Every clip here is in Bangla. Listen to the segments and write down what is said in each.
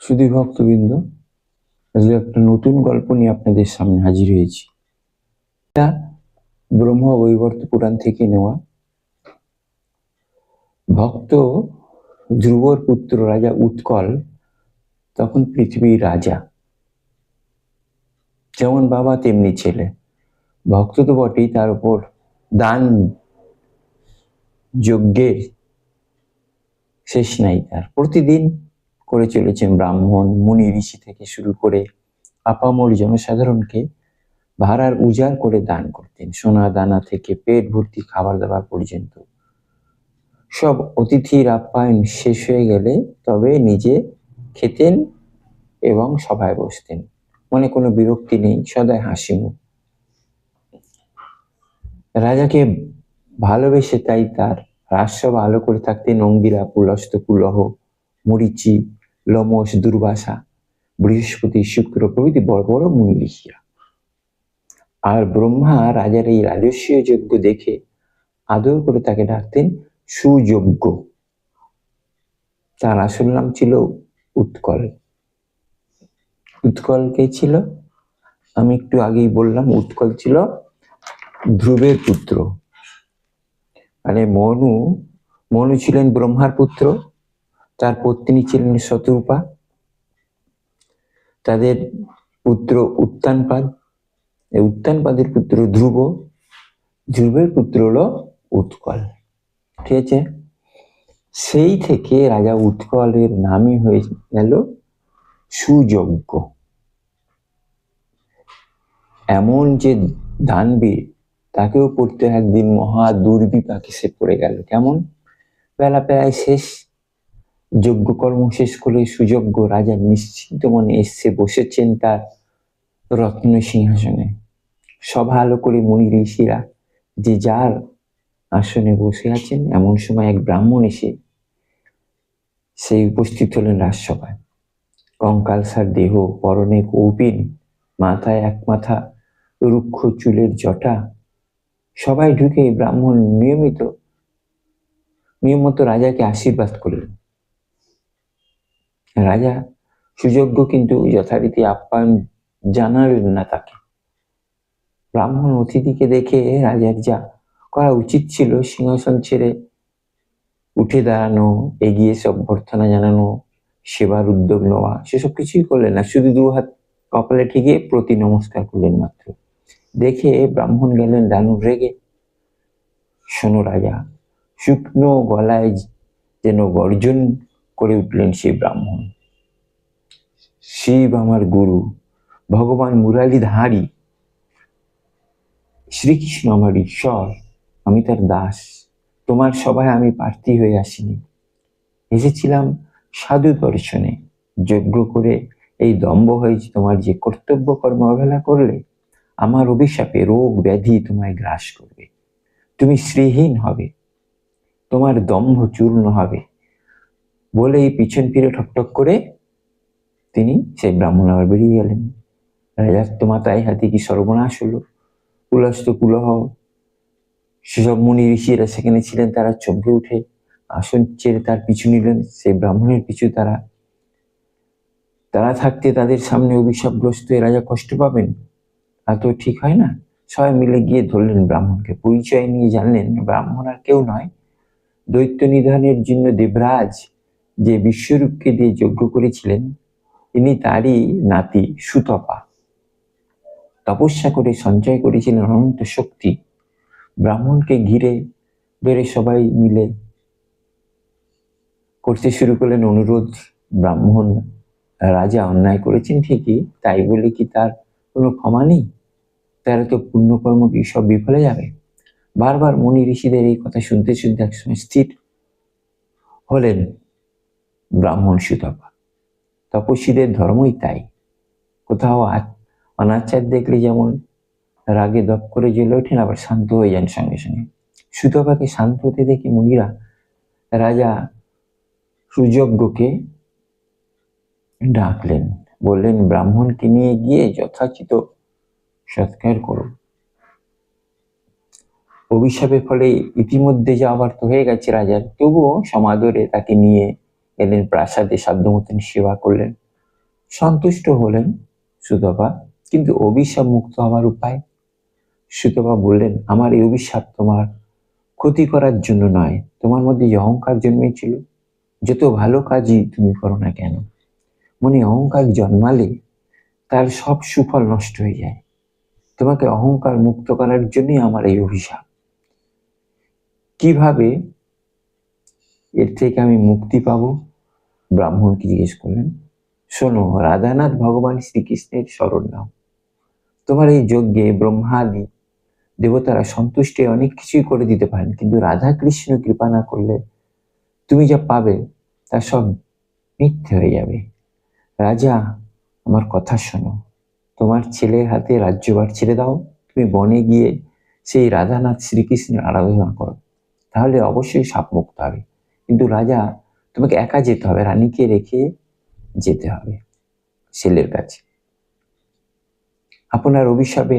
শুধু ভক্তবৃন্দ, আজকে একটা নতুন গল্প নিয়ে আপনাদের সামনে হাজির হয়েছি। এটা ব্রহ্ম বৈবর্ত পুরাণ থেকে নেওয়া। ভক্ত ধ্রুবর পুত্র রাজা উৎকল তখন পৃথিবীর রাজা, যেমন বাবা তেমনি ছেলে। ভক্ত তো বটেই, তার উপর দান যজ্ঞের শেষ নাই তার। প্রতিদিন করে চলেছেন ব্রাহ্মণ, মুনি, ঋষি থেকে শুরু করে আপামর জনসাধারণকে ভাড়ার উজাড় করে দান করতেন। সোনা দানা থেকে পেট ভর্তি খাবার দাবার পর্যন্ত। সব অতিথির আপ্যায়ন শেষ হয়ে গেলে তবে নিজে খেতেন এবং সভায় বসতেন। মনে কোনো বিরক্তি নেই, সদাই হাসি মুখ। রাজাকে ভালোবেসে তাই তার রাজসভা আলো করে থাকতেন অঙ্গিরা, পুলস্ত, পুলহ, মরিচি, লোমস, দুর্বাসা, বৃহস্পতি, শুক্র প্রভৃতি বড় বড় মুনি ঋষিরা। আর ব্রহ্মা রাজার এই রাজস্বীয় যজ্ঞ দেখে আদর করে তাকে ডাকতেন সুযোগ্য। তার আসল নাম ছিল উৎকল। উৎকল কে ছিল? আমি একটু আগেই বললাম, উৎকল ছিল ধ্রুবের পুত্র। মানে মনু ছিলেন ব্রহ্মার পুত্র, তার পত্নী ছিলেন শতরূপা, তাদের পুত্র উত্তানপাদ, উত্তানপাদের পুত্র ধ্রুব, ধ্রুবের পুত্র হলো উৎকল। ঠিক আছে? সেই থেকে রাজা উৎকলের নামই হয়ে গেল সুযোগ্য। এমন যে দানবীর, তাকেও পড়তে একদিন মহা দুর্বিপাকে সে পড়ে গেল। কেমন? বেলা প্রায় শেষ, যজ্ঞকর্ম শেষ করে সুযোগ্য রাজা নিশ্চিন্ত মনে এসে বসেছেন তার রত্ন সিংহাসনে। সভা আলো করে মুনি ঋষিরা যে যার আসনে বসে আছেন। এমন সময় এক ব্রাহ্মণ এসে সেই উপস্থিত হলেন রাজসভায়। কঙ্কালসার দেহ, পরনে কৌপিন, মাথায় এক মাথা রুক্ষ চুলের জটা। সবাই ঢুকে ব্রাহ্মণ নিয়মিত রাজাকে আশীর্বাদ করলেন। রাজা সুযোগ্য কিন্তু যথারীতি আপ্যায়ন জানালেন না তাকে। ব্রাহ্মণ অতিথিকে দেখে রাজার যা করা উচিত ছিল, সিংহাসন ছেড়ে উঠে দাঁড়ানো, এগিয়ে সব অভ্যর্থনা জানানো, সেবার উদ্যোগ নেওয়া, সেসব কিছুই করলেন না। শুধু দু হাত কপালে ঠেকে প্রতি নমস্কার করলেন মাত্র। দেখে ব্রাহ্মণ গেলেন দানব রেগে। শোনো রাজা, শুকনো গলায় যেন গর্জন করে উঠলেন সেই ব্রাহ্মণ। শিব আমার গুরু, ভগবান মুরালিধারী, শ্রীকৃষ্ণ আমার ঈশ্বর, আমি তার দাস। তোমার সভায় আমি প্রার্থী হয়ে আসিনি, এসেছিলাম সাধু দর্শনে। যজ্ঞ করে এই দম্ভ হয়েছে, তোমার যে কর্তব্য কর্ম অবহেলা করলে আমার অভিশাপে রোগ ব্যাধি তোমায় গ্রাস করবে, তুমি শ্রীহীন হবে, তোমার দম্ভ চূর্ণ হবে। বলেই পিছন ফিরে ঠকঠক করে তিনি সেই ব্রাহ্মণ আবার বেরিয়ে গেলেন। রাজার তো মাথায় হাতে কি সর্বনাশ হলো। কুলস্ত, কুলহ, সেসব মুনি ঋষিরা সেখানে ছিলেন, তারা চমকে উঠে আসন ছেড়ে তার পিছু নিলেন। সেই ব্রাহ্মণের পিছু তারা থাকতে তাদের সামনে অভিশাপগ্রস্ত রাজা কষ্ট পাবেন, তা তো ঠিক হয় না। সবাই মিলে গিয়ে ধরলেন ব্রাহ্মণকে। পরিচয় নিয়ে জানলেন ব্রাহ্মণ আর কেউ নয়, দৈত্য নিধনের জন্য দেবরাজ যে বিশ্বরূপকে দিয়ে যজ্ঞ করেছিলেন, তিনি তারই নাতি সুতপা। তপস্যা করে সঞ্চয় করেছিলেন অনন্ত শক্তি। ব্রাহ্মণকে ঘিরে বেড়ে সবাই মিলে করতে শুরু করলেন অনুরোধ। ব্রাহ্মণ রাজা অন্যায় করেছেন ঠিকই, তাই বলে কি তার কোনো ক্ষমা নেই? তারা তো পুণ্যকর্ম কি সব বিফলে যাবে? বারবার মুনি ঋষিদের এই কথা শুনতে শুনতে একসময় স্থির হলেন ব্রাহ্মণ সুতপা। তপস্বীদের ধর্মই তাই। কোথাও অনাচার দেখলে যেমন রাগে দপ করে জ্বলে ওঠেন, আবার শান্ত হয়ে যান সঙ্গে সঙ্গে। সুতপাকে শান্ত হতে দেখে মুনিরা রাজা সুযোগ্যকে ডাকলেন, বললেন ব্রাহ্মণকে নিয়ে গিয়ে যথাচিত সৎকার করো। অভিশাপের ফলে ইতিমধ্যে যা অবার্থ হয়ে গেছে রাজার, তবুও সমাদরে তাকে নিয়ে এলেন প্রাসাদে, সাধ্য মতন সেবা করলেন। সন্তুষ্ট হলেন সুতপা, কিন্তু অভিশাপ মুক্ত হওয়ার উপায়? সুতপা বললেন, আমার এই অভিশাপ তোমার ক্ষতি করার জন্য নয়। তোমার মধ্যে যে অহংকার জন্মেছিল, যত ভালো কাজই তুমি করো না কেন, মনে অহংকার জন্মালে তার সব সুফল নষ্ট হয়ে যায়। তোমাকে অহংকার মুক্ত করার জন্যই আমার এই অভিশাপ। কিভাবে এর থেকে আমি মুক্তি পাবো? ব্রাহ্মণকে জিজ্ঞেস করলেন। শোনো, রাধানাথ ভগবান শ্রীকৃষ্ণের স্মরণ নাও। তোমার এই যজ্ঞে ব্রহ্মাদি দেবতারা সন্তুষ্টে অনেক কিছুই করে দিতে পারেন, কিন্তু রাধা কৃষ্ণ কৃপা না করলে তুমি যা পাবে তা সব মিথ্যে হয়ে যাবে। রাজা, আমার কথা শোনো, তোমার ছেলের হাতে রাজ্যভার ছেড়ে দাও। তুমি বনে গিয়ে সেই রাধানাথ শ্রীকৃষ্ণের আরাধনা করো, তাহলে অবশ্যই সাপ মুক্ত হবে। কিন্তু রাজা, তোমাকে একা যেতে হবে, রানীকে রেখে যেতে হবে ছেলের কাছে। আপনার অভিশাপে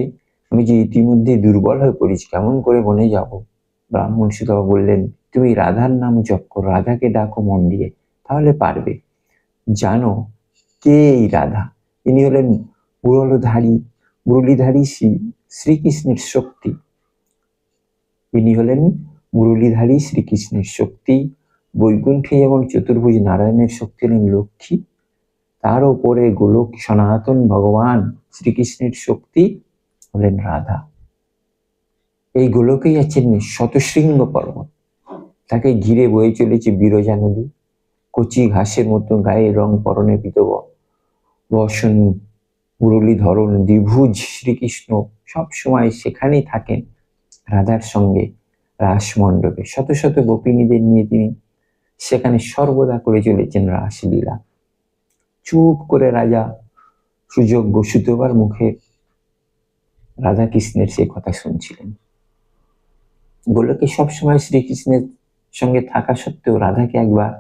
আমি যে ইতিমধ্যে দুর্বল হয়ে পড়েছি, কেমন করে বনে যাব? ব্রাহ্মণ সুতপা বললেন, তুমি রাধার নাম জপ করো, রাধাকে ডাকো মন দিয়ে, তাহলে পারবে। জানো কে এই রাধা? ইনি হলেন মুরলীধারী শ্রীকৃষ্ণের শক্তি। ইনি হলেন মুরলীধারী শ্রীকৃষ্ণের শক্তি। বৈকুণ্ঠে যেমন চতুর্ভুজ নারায়ণের শক্তি হলেন লক্ষ্মী, তার উপরে গোলক সনাতন ভগবান শ্রীকৃষ্ণের শক্তি হলেন রাধা। এই গোলকেই আছেন শতশৃঙ্গ পর্বত, তাকে ঘিরে বয়ে চলেছে বিরজা নদী। কচি ঘাসের মতো গায়ে রং পরনে পিতব বসন মুরলীধরণ দ্বিভুজ শ্রীকৃষ্ণ সব সময় সেখানেই থাকেন রাধার সঙ্গে। রাসমণ্ডপে শত শত গোপিনীদের নিয়ে তিনি সেখানে সর্বদা করে চলেছেন রাসলীলা। চুপ করে রাজা সুযোগ্য সুতপার মুখে রাধা কৃষ্ণের সে কথা শুনছিলেন। গোলকে সবসময় শ্রীকৃষ্ণের সঙ্গে থাকা সত্ত্বেও রাধাকে একবার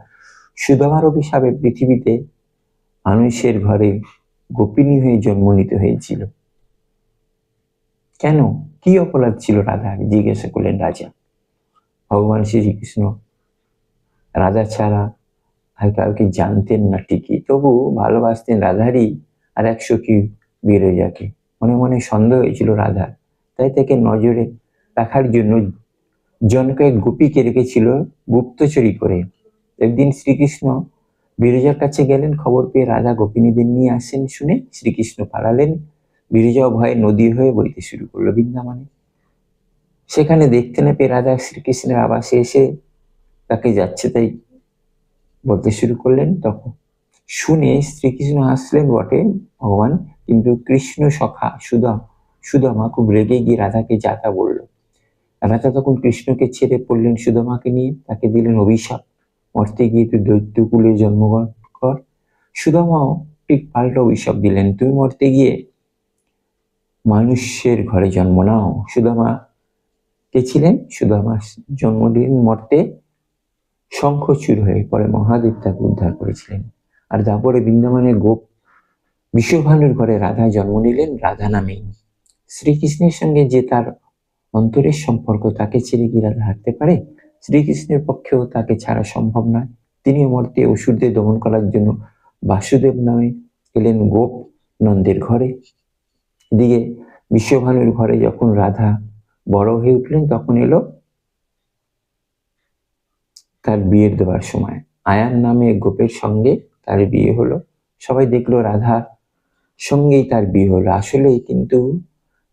সুদামার অভিশাপে পৃথিবীতে মানুষের ঘরে গোপিনী হয়ে জন্ম নিতে হয়েছিল। কেন? কি অপরাধ ছিল রাধার? জিজ্ঞাসা করলেন রাজা। ভগবান শ্রীকৃষ্ণ রাধা ছাড়া আর কাউকে জানতেন না ঠিকই, তবু ভালোবাসতেন রাধারই আর এক সখী বিরজাকে। মনে মনে সন্দেহ হয়েছিল রাধার, তাই তাকে নজরে রাখার জন্য জনকয়েক গোপীকে রেখেছিল গুপ্তচুরি করে। একদিন শ্রীকৃষ্ণ বিরজার কাছে গেলেন, খবর পেয়ে রাধা গোপিনীদের নিয়ে আসেন শুনে শ্রীকৃষ্ণ পালালেন। বিরজা ভয়ে নদী হয়ে বইতে শুরু করলো বৃন্দাবনে। সেখানে দেখতে না পেয়ে রাধা শ্রীকৃষ্ণের আবাসে এসে তাকে যাচ্ছে তাই বলতে শুরু করলেন। তখন শুনে শ্রীকৃষ্ণ হাসলেন বটে ভগবান, কিন্তু কৃষ্ণ সখা সুদামা খুব রেগে গিয়ে রাধাকে যাতা বলল। রাধা তখন কৃষ্ণকে ছেড়ে পড়লেন সুদামাকে নিয়ে, তাকে দিলেন অভিশাপ, মরতে গিয়ে তুই দৈত্যকুলে জন্মগ্রহণ কর। সুদামাও ঠিক পাল্টা অভিশাপ দিলেন, তুমি মরতে গিয়ে মানুষের ঘরে জন্ম নাও। সুদামা কে ছিলেন? সুদামা জন্ম দিলেন মর্তে শঙ্খচূড় হয়ে, পরে মহাদেব তাকে উদ্ধার করেছিলেন। আর তারপরে বৃন্দাবনে গোপ বিশ্বভানুর ঘরে রাধা জন্ম নিলেন রাধা নামেই। শ্রীকৃষ্ণের সঙ্গে যে তার অন্তরের সম্পর্ক, তাকে ছেড়ে কি রাধা হাঁটতে পারে? শ্রীকৃষ্ণের পক্ষেও তাকে ছাড়া সম্ভব নয়। তিনি মর্তে অসুরদের দমন করার জন্য বাসুদেব নামে এলেন গোপ নন্দের ঘরে। এদিকে বিশ্বভানুর ঘরে যখন রাধা বড় হয়ে উঠলেন, তখন এলো তার বিয়ের দেওয়ার সময়। আয়ান নামে গোপের সঙ্গে তার বিয়ে হলো। সবাই দেখলো রাধার সঙ্গেই তার বিয়ে হলো। আসলেই কিন্তু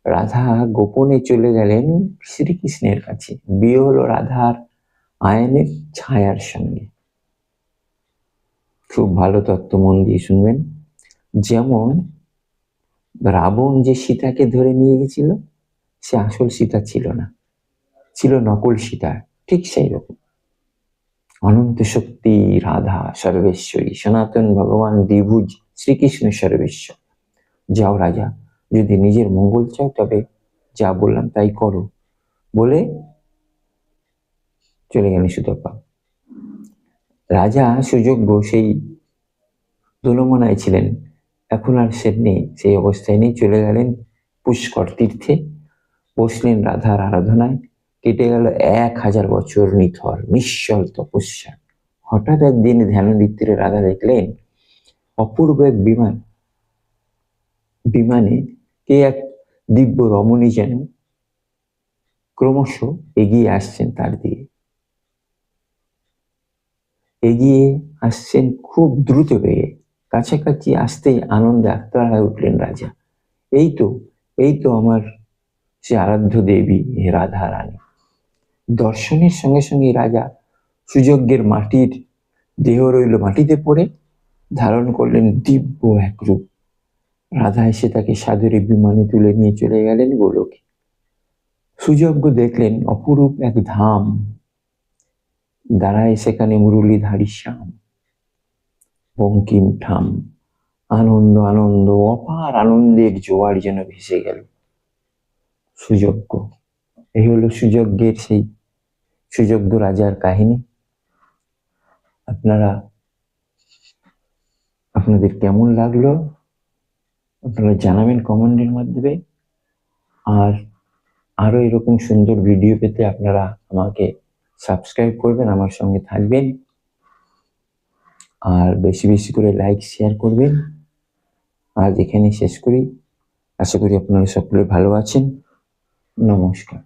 রাধা গোপনে চলে গেলেন শ্রীকৃষ্ণের কাছে। বিয়ে হলো রাধার আয়নের ছায়ার সঙ্গে। খুব ভালো তত্ত্ব, মন দিয়ে শুনবেন। যেমন রাবণ যে সীতাকে ধরে নিয়ে গেছিল, সে আসল সীতা ছিল না, ছিল নকল সীতা। ঠিক সেই রকম অনন্ত শক্তি রাধা সর্বেশ্বরী, সনাতন ভগবান দ্বিভুজ শ্রীকৃষ্ণ সর্বেশ্বর। যাও রাজা, যদি নিজের মঙ্গল চাও তবে যা বললাম তাই করো বলে চলে গেলেন সুতপা। রাজা সুযোগ্য সেই দোলমনায় ছিলেন, এখন আর সে নেই, সেই অবস্থায় নেই। চলে গেলেন পুষ্কর তীর্থে, বসলেন রাধার আরাধনায়। কেটে গেল 1000 বছর নিথর নিশ্চল তপস্যা। হঠাৎ একদিন ধ্যান নিদ্রে রাধা দেখলেন অপূর্ব এক বিমানে কে এক দিব্য রমণী যেন ক্রমশ এগিয়ে আসছেন তার দিকে, এগিয়ে আসছেন খুব দ্রুত বেগে। কাছাকাছি আসতেই আনন্দে আত্মহারা হয়ে উঠলেন রাজা। এই তো, এই তো আমার সে আরাধ্য দেবী রাধা রানী। দর্শনের সঙ্গে সঙ্গে রাজা সুযজ্ঞের মাটির দেহ রইল মাটিতে পড়ে, ধারণ করলেন দিব্য এক রূপ। রাধা এসে তাকে সাদরে বিমানে তুলে নিয়ে চলে গেলেন গোলকে। সুযজ্ঞ দেখলেন অপরূপ এক ধাম, দাঁড়ায় সেখানে মুরলীধারী শ্যাম। বঙ্কিম ঠাম, আনন্দ আনন্দ, অপার আনন্দের জোয়ার যেন ভেসে গেল। সুযজ্ঞ, এই হলো সুযজ্ঞের সেই সুযজ্ঞ রাজার কাহিনী। আপনাদের কেমন লাগলো আপনারা জানাবেন কমেন্টের মাধ্যমে। আর আরো এরকম সুন্দর ভিডিও পেতে আপনারা আমাকে সাবস্ক্রাইব করবেন, আমার সঙ্গে থাকবেন, আর বেশি বেশি করে লাইক শেয়ার করবেন। আজ এখানে শেষ করি। আশা করি আপনারা সকলে ভালো আছেন। নমস্কার।